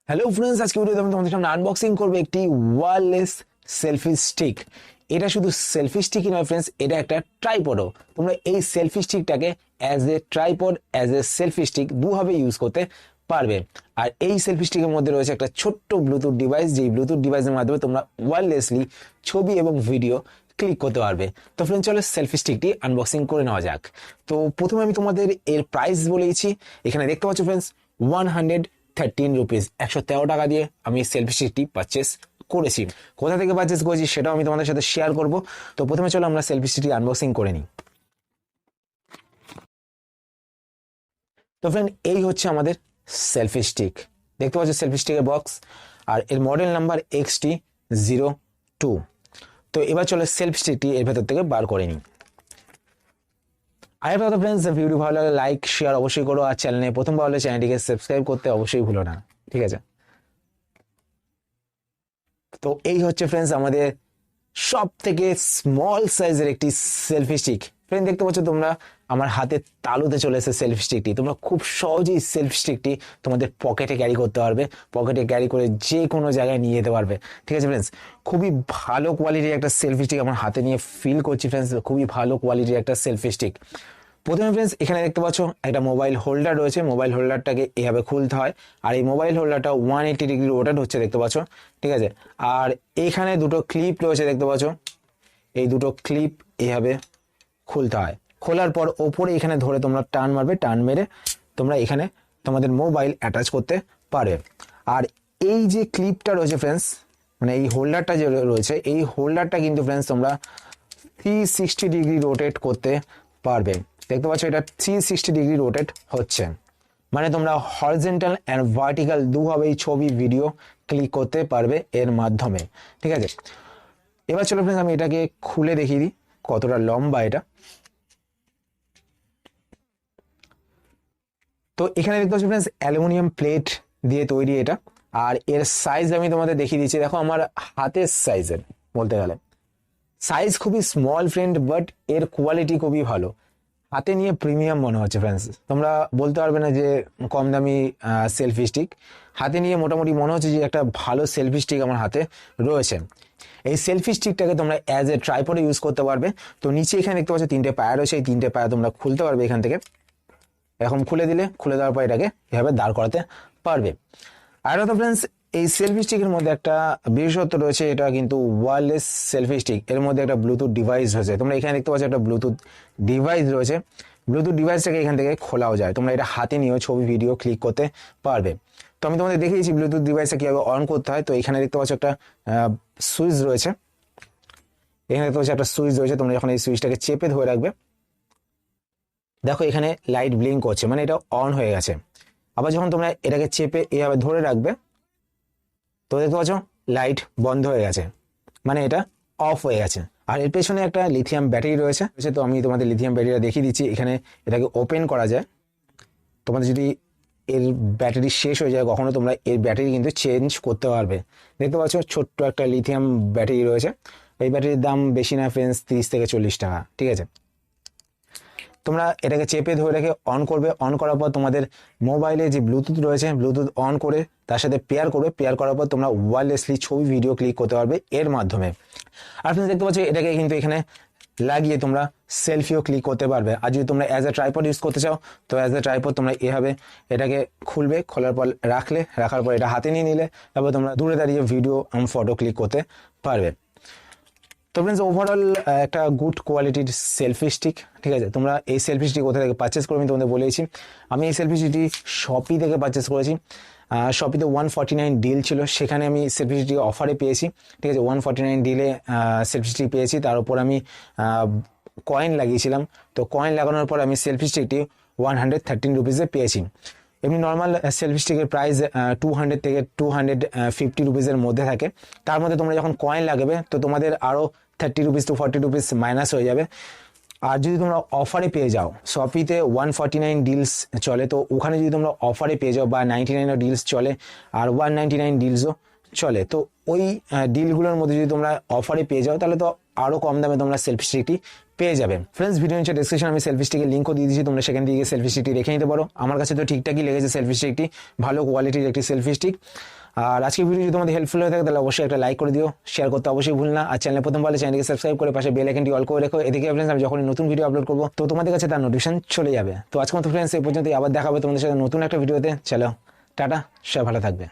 Hello friends, আজকে ভিডিওতে আমি তোমাদের সামনে আনবক্সিং করবো একটি ওয়্যারলেস সেলফি স্টিক। এটা শুধু সেলফি স্টিকই নয় ফ্রেন্ডস, এটা একটা ট্রাইপডও। তোমরা এই সেলফি স্টিকটাকে as a tripod, as a selfie stick দুভাবে ইউজ করতে পারবে। আর এই সেলফি স্টিকের মধ্যে রয়েছে একটা ছোট্ট ব্লুটুথ ডিভাইস, যেই ব্লুটুথ ডিভাইসের মাধ্যমে তোমরা ওয়্যারলেসলি ছবি এবং ভিডিও ক্লিক করতে পারবে। তো ফ্রেন্ডস, চলো সেলফি স্টিকটি আনবক্সিং করে নেওয়া যাক। তো প্রথমে আমি তোমাদের এর প্রাইস বলেছি। এখানে দেখতে পাচ্ছ ফ্রেন্ডস, 113 রুপিস, 113 টাকা দিয়ে আমি সেলফি স্টিকটি পারচেস করেছি। কোথা থেকে পারচেস করেছি সেটাও আমি তোমাদের সাথে শেয়ার করব। তো প্রথমে চলো আমরা সেলফি স্টিকটি আনবক্সিং করে নিই। তো ফ্রেন্ড, এই হচ্ছে আমাদের সেলফি স্টিক। দেখতে পাচ্ছ সেলফি স্টিকের বক্স, আর এর মডেল নাম্বার XT-02। তো এবার চলো সেলফি স্টিকটি এর ভেতর থেকে বার করে নিই। আরেকটা কথা ফ্রেন্ডস, ভিডিও ভালো লাগলে লাইক শেয়ার অবশ্যই করো, আর চ্যানেলে প্রথমবার হলে চ্যানেলটিকে সাবস্ক্রাইব করতে অবশ্যই ভুলো না, ঠিক আছে? তো এই হচ্ছে ফ্রেন্ডস আমাদের সব থেকে স্মল সাইজের একটি সেলফি স্টিক। ফ্রেন্ড, দেখতে পাচ্ছ তোমরা আমার হাতে তালুতে চলে এসেছে সেলফি স্টিকটি। তোমরা খুব সহজেই সেলফি স্টিকটি তোমাদের পকেটে ক্যারি করতে পারবে, পকেটে ক্যারি করে যে কোনো জায়গায় নিয়ে যেতে পারবে, ঠিক আছে ফ্রেন্ডস? খুবই ভালো কোয়ালিটির একটা সেলফি স্টিক আমার হাতে নিয়ে ফিল করছি ফ্রেন্ডস, খুবই ভালো কোয়ালিটির একটা সেলফি স্টিক। প্রথমে ফ্রেন্ডস, এখানে দেখতে পাচ্ছ একটা মোবাইল হোল্ডার রয়েছে। মোবাইল হোল্ডারটাকে এভাবে খুলতে হয়, আর এই মোবাইল হোল্ডারটা 180 ডিগ্রি রোটেট হচ্ছে, দেখতে পাচ্ছ, ঠিক আছে? আর এখানে দুটো ক্লিপ রয়েছে, দেখতে পাচ্ছ, এই দুটো ক্লিপ এভাবে খুলতে হয়। খোলার পর ওপরে এখানে ধরে তোমরা টান মারবে, টান মেরে তোমরা এখানে তোমাদের মোবাইল অ্যাটাচ করতে পারবে। আর এই যে ক্লিপটা রয়েছে ফ্রেন্ডস, মানে এই হোল্ডারটা যে রয়েছে, এই হোল্ডারটা কিন্তু ফ্রেন্ডস তোমরা 360 ডিগ্রি রোটেট করতে পারবে। দেখতে পাচ্ছ এটা 360 ডিগ্রি রোটেট হচ্ছে, মানে তোমরা হরিজন্টাল অ্যান্ড ভার্টিক্যাল দুভাবেই ছবি ভিডিও ক্লিক করতে পারবে এর মাধ্যমে, ঠিক আছে? এবার চলো ফ্রেন্ডস, আমি এটাকে খুলে দেখিয়ে দিই কতটা লম্বা এটা। তো এখানে দেখতে পাচ্ছ ফ্রেন্ডস, অ্যালুমিনিয়াম প্লেট দিয়ে তৈরি এটা। আর এর সাইজ আমি তোমাদের দেখিয়ে দিচ্ছি। দেখো আমার হাতের সাইজের বলতে গেলে সাইজ খুবই স্মল ফ্রেন্ড, বাট এর কোয়ালিটি খুবই ভালো। হাতে নিয়ে প্রিমিয়াম মনে হচ্ছে ফ্রেন্ডস, তোমরা বলতে পারবে না যে কম দামি সেলফি স্টিক। হাতে নিয়ে মোটামুটি মনে হচ্ছে যে একটা ভালো সেলফি স্টিক আমার হাতে রয়েছে। এই সেলফি স্টিকটাকে তোমরা অ্যাজ এ ট্রাইপডে ইউজ করতে পারবে। তো নিচে এখানে দেখতে পাচ্ছ 3টে পায়া রয়েছে, এই 3টে পায়া তোমরা খুলতে পারবে এখান থেকে। এরকম খুলে দিলে, খুলে দেওয়ার পর এটাকে এভাবে দাঁড় করাতে পারবে। আর তো ফ্রেন্ডস, এই সেলফি স্টিকের মধ্যে একটা বিশেষত্ব রয়েছে, এটা কিন্তু ওয়্যারলেস সেলফি স্টিক। এর মধ্যে একটা ব্লুটুথ ডিভাইস রয়েছে। তোমরা এখানে দেখতে পাচ্ছ একটা ব্লুটুথ ডিভাইস রয়েছে। ব্লুটুথ ডিভাইসটাকে এখান থেকে খোলাও যায়, তোমরা এটা হাতে নিয়েও ছবি ভিডিও ক্লিক করতে পারবে। তো আমি তোমাদের দেখিয়েছি ব্লুটুথ ডিভাইসটা কীভাবে অন করতে হয়। তো এখানে দেখতে পাচ্ছ একটা সুইচ রয়েছে, এখানে দেখতে পাচ্ছ একটা সুইচ রয়েছে। তোমরা যখন এই সুইচটাকে চেপে ধরে রাখবে, দেখো এখানে লাইট ব্লিঙ্ক করছে, মানে এটা অন হয়ে গেছে। আবার যখন তোমরা এটাকে চেপে এভাবে ধরে রাখবে, তো দেখতে পাচ্ছ লাইট বন্ধ হয়ে গেছে, মানে এটা অফ হয়ে গেছে। আর এর পেছনে একটা লিথিয়াম ব্যাটারি রয়েছে। তো আমি তোমাদের লিথিয়াম ব্যাটারিটা দেখিয়ে দিচ্ছি। এখানে এটাকে ওপেন করা যায়। তোমাদের যদি এর ব্যাটারি শেষ হয়ে যায় কখনো, তোমরা এর ব্যাটারি কিন্তু চেঞ্জ করতে পারবে। দেখতে পাচ্ছ ছোট্ট একটা লিথিয়াম ব্যাটারি রয়েছে। এই ব্যাটারির দাম বেশি না ফ্রেন্ডস, 30 থেকে 40 টাকা, ঠিক আছে? তোমরা এটাকে চেপে ধরে রেখে অন করবে। অন করার পর তোমাদের মোবাইলে যে ব্লুটুথ রয়েছে, ব্লুটুথ অন করে তার সাথে পেয়ার করবে। পেয়ার করার পর তোমরা ওয়্যারলেসলি ছবি ভিডিও ক্লিক করতে পারবে এর মাধ্যমে। আর ফ্রেন্ডস, দেখতে পাচ্ছ এটাকে কিন্তু এখানে লাগিয়ে তোমরা সেলফিও ক্লিক করতে পারবে। আর যদি তোমরা অ্যাজ এ ট্রাইপড ইউজ করতে চাও, তো অ্যাজ এ ট্রাইপড তোমরা এভাবে এটাকে খুলবে, খোলার পর রাখার পর এটা হাতে নিয়ে নিলে, তারপর তোমরা দূরে দাঁড়িয়ে ভিডিও এবং ফটো ক্লিক করতে পারবে। তো ফ্রেন্ডস, ওভারঅল একটা গুড কোয়ালিটির সেলফি স্টিক, ঠিক আছে? তোমরা এই সেলফি স্টিক কোথা থেকে পারচেস করবে আমি তোমাদের বলেছি। আমি এই সেলফি স্টিকটি শপি থেকে পারচেস করেছি। শপিতে 149 ডিল ছিল, সেখানে আমি সেলফি স্টিক অফারে পেয়েছি, ঠিক আছে? 149 ডিলে সেলফি স্টিক পেয়েছি। তার উপর আমি কয়েন লাগিয়েছিলাম। তো কয়েন লাগানোর পর আমি সেলফি স্টিকটি 113 রুপিসে পেয়েছি। এমনি নর্মাল সেলফি স্টিকের প্রাইস 200 থেকে 250 রুপিসের মধ্যে থাকে। তার মধ্যে তোমরা যখন কয়েন লাগাবে, তো তোমাদের আরও 30 রুপিস টু 40 রুপিস মাইনাস হয়ে যাবে। আর যদি তোমরা অফারে পেয়ে যাও, শপিতে 149 ডিলস চলে, তো ওখানে যদি তোমরা অফারে পেয়ে যাও, বা 99 ডিলস চলে, আর 199 ডিলসও চলে, তো ওই ডিলগুলোর মধ্যে যদি তোমরা অফারে পেয়ে যাও, তাহলে তো আরও কম দামে তোমরা সেলফি স্টিকটি পেয়ে যাবে। ফ্রেন্ডস, ভিডিও নিচে ডেসক্রিপশন আমি সেলফি স্টিকের লিঙ্কও দিয়ে দিয়েছি, তোমরা সেখান থেকে সেলফি স্টিকটি রেখে নিতে পারো। আমার কাছে তো ঠিকঠাকই লেগেছে সেলফি স্টিকটি, ভালো কোয়ালিটির একটি সেলফি স্টিক। আর আজকের ভিডিও যদি তোমাদের হেল্পফুল হয়ে থাকে তাহলে অবশ্যই একটা লাইক করে দিও, শেয়ার করতে অবশ্যই ভুল না। আর চ্যানেলে প্রথম পারলে চ্যানেলকে সাবস্ক্রাইব করে পাশে বেল আইকনটি অল করে রেখো, এদিকে ফ্রেন্ডস আমি যখন নতুন ভিডিও আপলোড করবো তো তোমাদের কাছে তার নোটিফিকেশন চলে যাবে। তো আজকের মতো ফ্রেন্ডস এই পর্যন্ত, আবার দেখা হবে তোমাদের সাথে নতুন একটা ভিডিওতে। চলো টাটা, সবাই ভালো থাকবে।